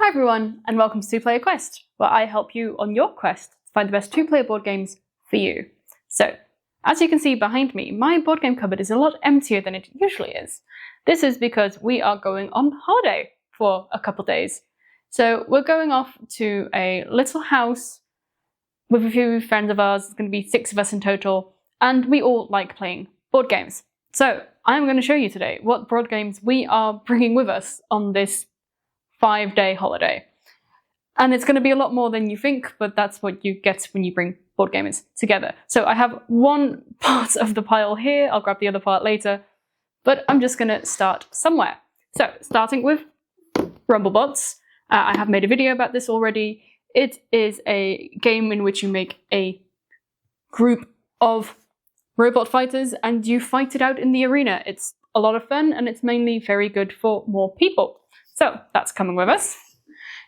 Hi everyone, and welcome to Two-Player Quest, where I help you on your quest to find the best two-player board games for you. So, as you can see behind me, my board game cupboard is a lot emptier than it usually is. This is because we are going on holiday for a couple days. So we're going off to a little house with a few friends of ours. It's going to be 6 of us in total, and we all like playing board games. So I'm going to show you today what board games we are bringing with us on this 5-day holiday. And it's going to be a lot more than you think, but that's what you get when you bring board gamers together. So I have one part of the pile here, I'll grab the other part later, but I'm just going to start somewhere. So starting with Rumblebots. I have made a video about this already. It is a game in which you make a group of robot fighters and you fight it out in the arena. It's a lot of fun and it's mainly very good for more people. So that's coming with us.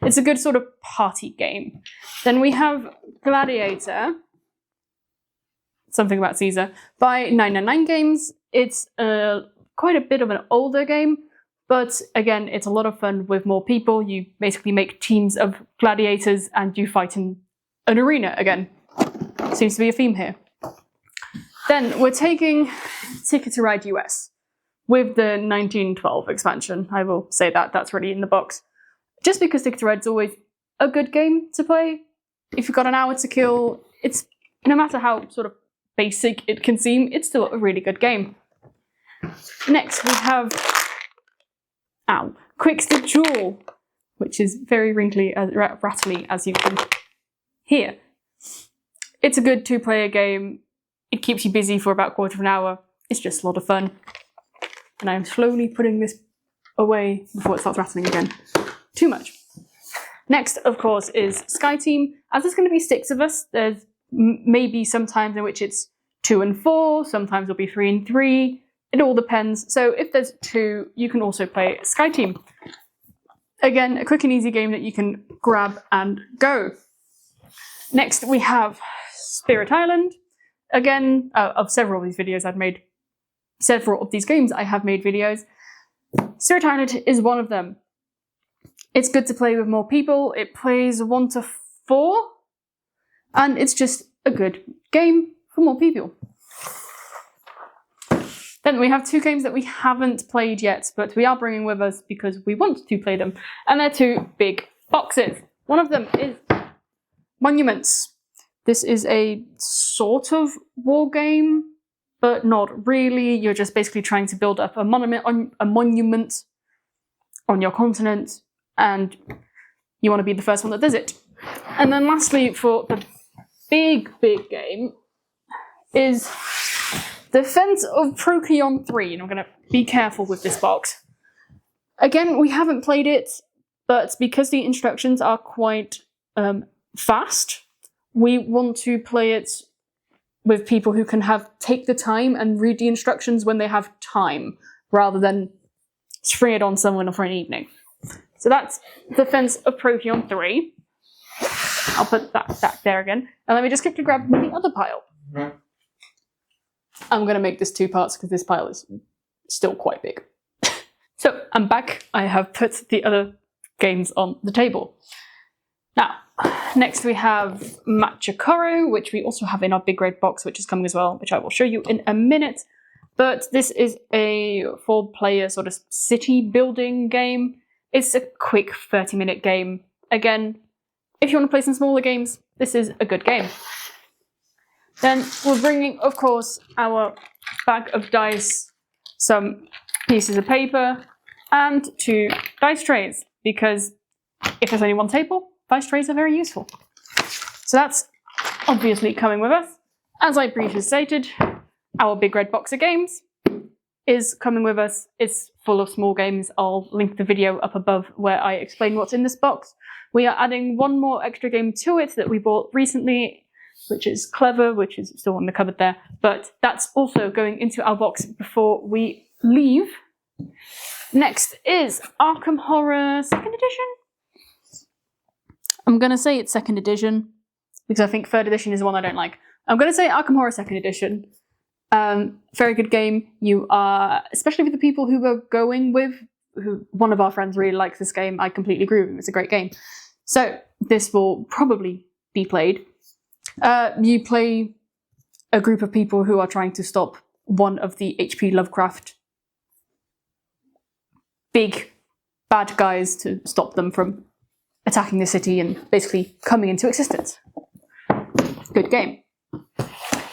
It's a good sort of party game. Then we have Gladiator, something about Caesar, by 999 Games. It's quite a bit of an older game, but again, it's a lot of fun with more people. You basically make teams of gladiators and you fight in an arena again. Seems to be a theme here. Then we're taking Ticket to Ride US with the 1912 expansion. I will say that, that's already in the box. Just because Ticket to Ride is always a good game to play. If you've got an hour to kill, it's, no matter how sort of basic it can seem, it's still a really good game. Next we have Quickstep Duel, which is very wrinkly, rattly as you can hear. It's a good 2-player game. It keeps you busy for about a quarter of an hour. It's just a lot of fun. And I'm slowly putting this away before it starts rattling again. Too much. Next, of course, is Sky Team. As there's going to be 6 of us, there's maybe some times in which it's 2 and 4, sometimes it'll be 3 and 3. It all depends. So if there's 2, you can also play Sky Team. Again, a quick and easy game that you can grab and go. Next, we have Spirit Island. Again, of several of these videos I've made, several of these games I have made videos. Spirit Island is one of them. It's good to play with more people. It plays 1 to 4, and it's just a good game for more people. Then we have 2 games that we haven't played yet, but we are bringing with us because we want to play them, and they're 2 big boxes. One of them is Monuments. This is a sort of war game, but not really. You're just basically trying to build up a monument on your continent, and you want to be the first one that does it. And then lastly, for the big game, is Defense of Procyon 3, and I'm going to be careful with this box. Again, we haven't played it, but because the instructions are quite fast, we want to play it with people who can take the time and read the instructions when they have time, rather than spring it on someone for an evening. So that's Defense of Procyon 3. I'll put that back there again. And let me just quickly grab the other pile. I'm going to make this 2 parts because this pile is still quite big. So I'm back. I have put the other games on the table. Now, next we have Machikoro, which we also have in our big red box, which is coming as well, which I will show you in a minute. But this is a 4-player sort of city building game. It's a quick 30-minute game. Again, if you want to play some smaller games, this is a good game. Then we're bringing, of course, our bag of dice, some pieces of paper, and 2 dice trays, because if there's only 1 table, dice trays are very useful. So that's obviously coming with us. As I briefly stated, our big red box of games is coming with us. It's full of small games. I'll link the video up above where I explain what's in this box. We are adding 1 more extra game to it that we bought recently, which is Clever, which is still in the cupboard there, but that's also going into our box before we leave. Next is Arkham Horror 2nd edition. I'm going to say it's 2nd edition, because I think 3rd edition is the one I don't like. I'm going to say Arkham Horror 2nd edition. Very good game. You are, especially with the people who are going with, one of our friends really likes this game. I completely agree with him. It's a great game. So this will probably be played. You play a group of people who are trying to stop one of the H.P. Lovecraft big bad guys, to stop them from attacking the city and basically coming into existence. Good game.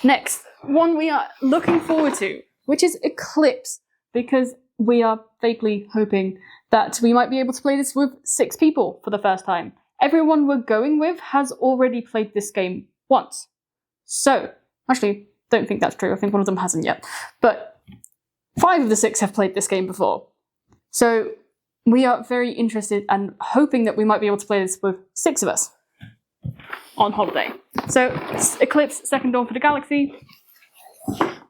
Next, one we are looking forward to, which is Eclipse, because we are vaguely hoping that we might be able to play this with 6 people for the first time. Everyone we're going with has already played this game once. So, actually, don't think that's true. I think one of them hasn't yet. But 5 of the 6 have played this game before. So we are very interested and hoping that we might be able to play this with 6 of us on holiday. So Eclipse, Second Dawn for the Galaxy,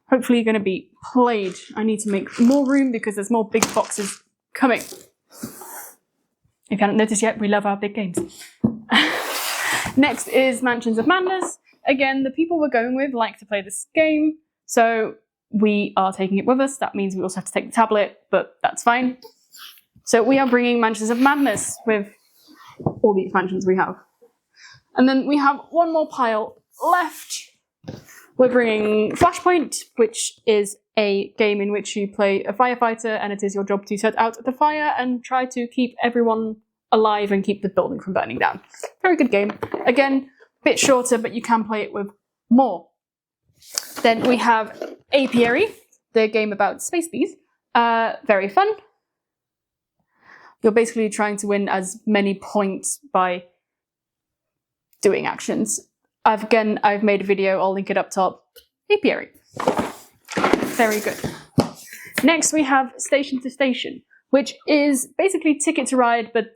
hopefully going to be played. I need to make more room because there's more big boxes coming. If you haven't noticed yet, we love our big games. Next is Mansions of Madness. Again, the people we're going with like to play this game, so we are taking it with us. That means we also have to take the tablet, but that's fine. So we are bringing Mansions of Madness with all the expansions we have. And then we have one more pile left. We're bringing Flashpoint, which is a game in which you play a firefighter and it is your job to set out the fire and try to keep everyone alive and keep the building from burning down. Very good game. Again, a bit shorter, but you can play it with more. Then we have Apiary, the game about space bees. Very fun. You're basically trying to win as many points by doing actions. I've made a video, I'll link it up top. Apiary. Very good. Next we have Station to Station, which is basically Ticket to Ride, but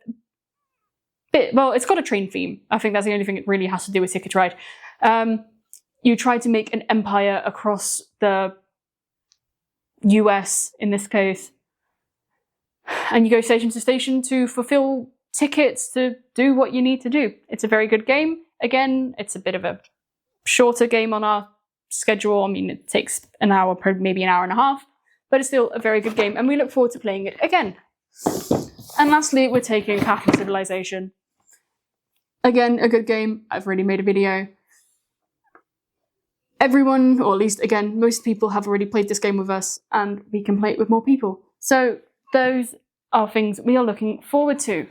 well, it's got a train theme. I think that's the only thing it really has to do with Ticket to Ride. You try to make an empire across the US, in this case, and you go station to station to fulfill tickets to do what you need to do. It's a very good game. Again, it's a bit of a shorter game on our schedule. I mean, it takes an hour, maybe an hour and a half, but it's still a very good game, and we look forward to playing it again. And lastly, we're taking Path of Civilization. Again, a good game. I've already made a video. Everyone, or at least, again, most people have already played this game with us, and we can play it with more people. So those are things we are looking forward to.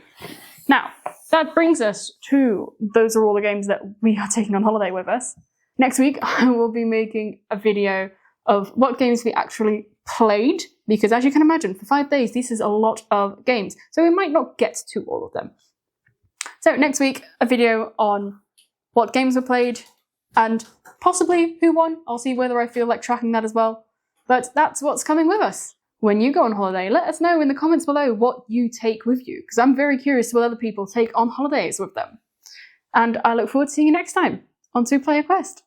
Now, that brings us to, those are all the games that we are taking on holiday with us. Next week, I will be making a video of what games we actually played, because as you can imagine, for 5 days, this is a lot of games. So we might not get to all of them. So next week, a video on what games were played, and possibly who won. I'll see whether I feel like tracking that as well. But that's what's coming with us. When you go on holiday, let us know in the comments below what you take with you, because I'm very curious what other people take on holidays with them. And I look forward to seeing you next time on 2 Player Quest.